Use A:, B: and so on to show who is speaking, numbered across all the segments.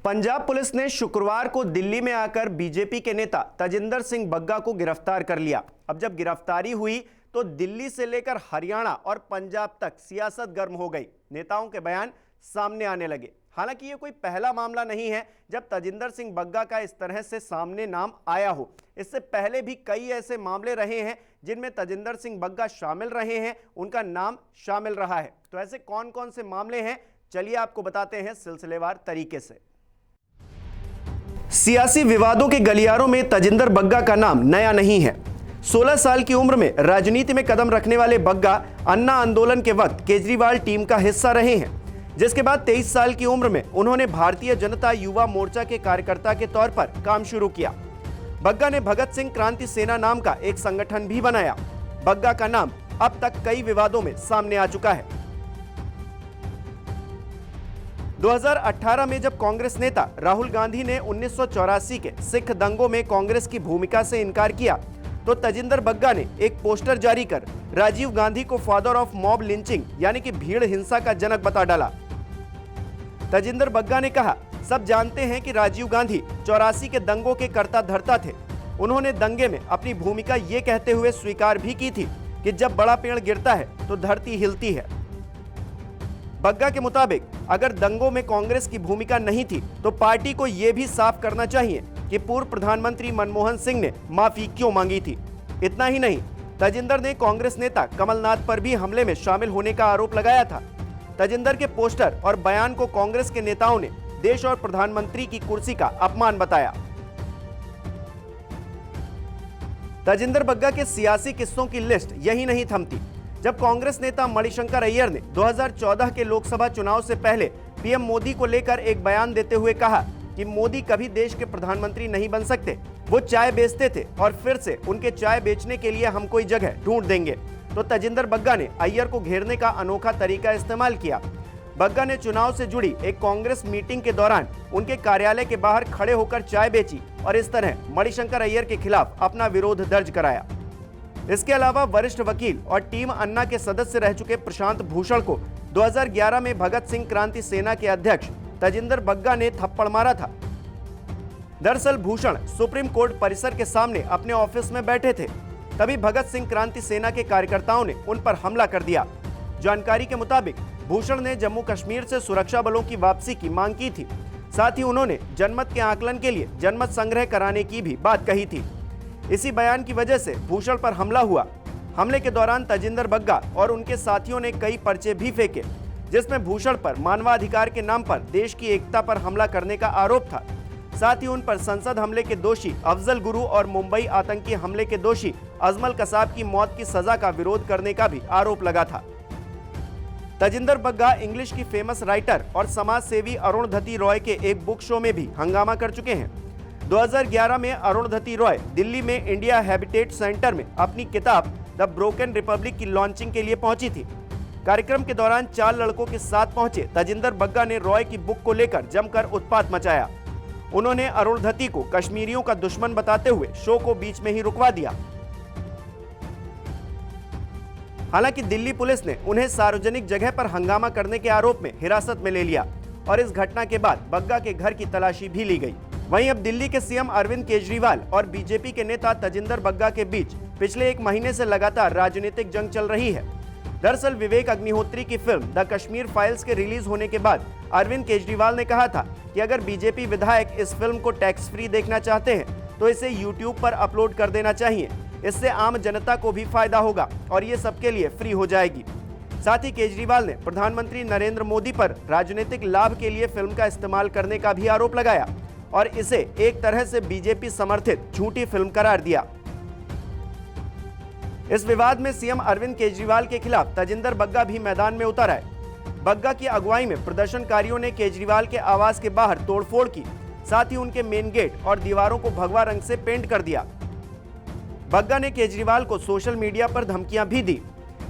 A: Punjab police ने शुक्रवार को दिल्ली में आकर बीजेपी के नेता तजिंदर सिंह बग्गा को गिरफ्तार कर लिया। अब जब गिरफ्तारी हुई तो दिल्ली से लेकर हरियाणा और पंजाब तक सियासत गर्म हो गई। नेताओं के बयान सामने आने लगे। हालांकि ये कोई पहला मामला नहीं है जब तजिंदर सिंह बग्गा का इस तरह से सामने नाम आया हो। इससे पहले भी कई ऐसे मामले रहे हैं जिनमें तजिंदर सिंह बग्गा शामिल रहे हैं, उनका नाम शामिल रहा है। तो ऐसे कौन कौन से मामले हैं, चलिए आपको बताते हैं सिलसिलेवार तरीके से। सियासी विवादों के गलियारों में तजिंदर बग्गा का नाम नया नहीं है। 16 साल की उम्र में राजनीति में कदम रखने वाले बग्गा अन्ना आंदोलन के वक्त केजरीवाल टीम का हिस्सा रहे हैं, जिसके बाद 23 साल की उम्र में उन्होंने भारतीय जनता युवा मोर्चा के कार्यकर्ता के तौर पर काम शुरू किया। बग्गा ने भगत सिंह क्रांति सेना नाम का एक संगठन भी बनाया। बग्गा का नाम अब तक कई विवादों में सामने आ चुका है। 2018 में जब कांग्रेस नेता राहुल गांधी ने 1984 के सिख दंगों में कांग्रेस की भूमिका से इनकार किया तो तजिंदर बग्गा ने एक पोस्टर जारी कर राजीव गांधी को फादर ऑफ मॉब लिंचिंग यानी कि भीड़ हिंसा का जनक बता डाला। तजिंदर बग्गा ने कहा, सब जानते हैं कि राजीव गांधी 84 के दंगों के कर्ता धर्ता थे। उन्होंने दंगे में अपनी भूमिका ये कहते हुए स्वीकार भी की थी कि जब बड़ा पेड़ गिरता है तो धरती हिलती है। बग्गा के मुताबिक अगर दंगों में कांग्रेस की भूमिका नहीं थी तो पार्टी को यह भी साफ करना चाहिए कि पूर्व प्रधानमंत्री मनमोहन सिंह ने माफी क्यों मांगी थी। इतना ही नहीं, तजिंदर ने कांग्रेस नेता कमलनाथ पर भी हमले में शामिल होने का आरोप लगाया था। तजिंदर के पोस्टर और बयान को कांग्रेस के नेताओं ने देश और प्रधानमंत्री की कुर्सी का अपमान बताया। तजिंदर बग्गा के सियासी किस्सों की लिस्ट यही नहीं थमती। जब कांग्रेस नेता मणिशंकर अय्यर ने 2014 के लोकसभा चुनाव से पहले पीएम मोदी को लेकर एक बयान देते हुए कहा कि मोदी कभी देश के प्रधानमंत्री नहीं बन सकते, वो चाय बेचते थे और फिर से उनके चाय बेचने के लिए हम कोई जगह ढूंढ देंगे, तो तजिंदर बग्गा ने अय्यर को घेरने का अनोखा तरीका इस्तेमाल किया। बग्गा ने चुनाव से जुड़ी एक कांग्रेस मीटिंग के दौरान उनके कार्यालय के बाहर खड़े होकर चाय बेची और इस तरह मणिशंकर अय्यर के खिलाफ अपना विरोध दर्ज कराया। इसके अलावा वरिष्ठ वकील और टीम अन्ना के सदस्य रह चुके प्रशांत भूषण को 2011 में भगत सिंह क्रांति सेना के अध्यक्ष तजिंदर बग्गा ने थप्पड़ मारा था। दरअसल भूषण सुप्रीम कोर्ट परिसर के सामने अपने ऑफिस में बैठे थे, तभी भगत सिंह क्रांति सेना के कार्यकर्ताओं ने उन पर हमला कर दिया। जानकारी के मुताबिक भूषण ने जम्मू कश्मीर से सुरक्षा बलों की वापसी की मांग की थी। साथ ही उन्होंने जनमत के आकलन के लिए जनमत संग्रह कराने की भी बात कही थी। इसी बयान की वजह से भूषण पर हमला हुआ। हमले के दौरान तजिंदर बग्गा और उनके साथियों ने कई पर्चे भी फेंके, जिसमें भूषण पर मानवाधिकार के नाम पर देश की एकता पर हमला करने का आरोप था। साथ ही उन पर संसद हमले के दोषी अफजल गुरु और मुंबई आतंकी हमले के दोषी अजमल कसाब की मौत की सजा का विरोध करने का भी आरोप लगा था। तजिंदर बग्गा इंग्लिश की फेमस राइटर और समाज सेवी अरुणधति रॉय के एक बुक शो में भी हंगामा कर चुके हैं। 2011 में अरुणधति रॉय दिल्ली में इंडिया हैबिटेट सेंटर में अपनी किताब द ब्रोकन रिपब्लिक की लॉन्चिंग के लिए पहुंची थी। कार्यक्रम के दौरान 4 लड़कों के साथ पहुंचे तजिंदर बग्गा ने रॉय की बुक को लेकर जमकर उत्पात मचाया। उन्होंने अरुणधति को कश्मीरियों का दुश्मन बताते हुए शो को बीच में ही रुकवा दिया। हालांकि दिल्ली पुलिस ने उन्हें सार्वजनिक जगह पर हंगामा करने के आरोप में हिरासत में ले लिया और इस घटना के बाद बग्गा के घर की तलाशी भी ली गई। वहीं अब दिल्ली के सीएम अरविंद केजरीवाल और बीजेपी के नेता तजिंदर बग्गा के बीच पिछले 1 महीने से लगातार राजनीतिक जंग चल रही है। दरअसल विवेक अग्निहोत्री की फिल्म द कश्मीर फाइल्स के रिलीज होने के बाद अरविंद केजरीवाल ने कहा था कि अगर बीजेपी विधायक इस फिल्म को टैक्स फ्री देखना चाहते हैं तो इसे यूट्यूब पर अपलोड कर देना चाहिए। इससे आम जनता को भी फायदा होगा और ये सबके लिए फ्री हो जाएगी। साथ ही केजरीवाल ने प्रधानमंत्री नरेंद्र मोदी पर राजनीतिक लाभ के लिए फिल्म का इस्तेमाल करने का भी आरोप लगाया और इसे एक तरह से बीजेपी समर्थित झूठी फिल्म करार दिया। इस विवाद में सीएम अरविंद केजरीवाल के खिलाफ तजिंदर बग्गा भी मैदान में उतर आए। बग्गा की अगुवाई में प्रदर्शनकारियों ने केजरीवाल के आवास के बाहर तोड़फोड़ की, साथ ही उनके मेन गेट और दीवारों को भगवा रंग से पेंट कर दिया। बग्गा ने केजरीवाल को सोशल मीडिया पर धमकियां भी दी।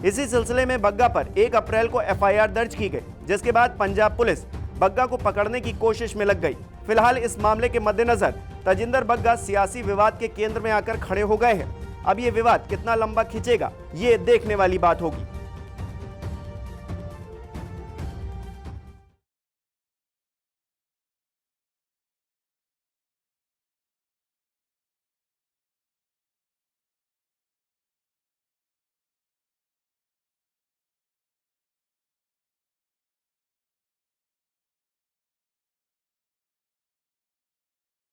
A: इसी सिलसिले में बग्गा पर 1 अप्रैल को एफआईआर दर्ज की गई, जिसके बाद पंजाब पुलिस बग्गा को पकड़ने की कोशिश में लग गई। फिलहाल इस मामले के मद्देनजर तजिंदर बग्गा सियासी विवाद के केंद्र में आकर खड़े हो गए हैं। अब ये विवाद कितना लंबा खींचेगा, ये देखने वाली बात होगी।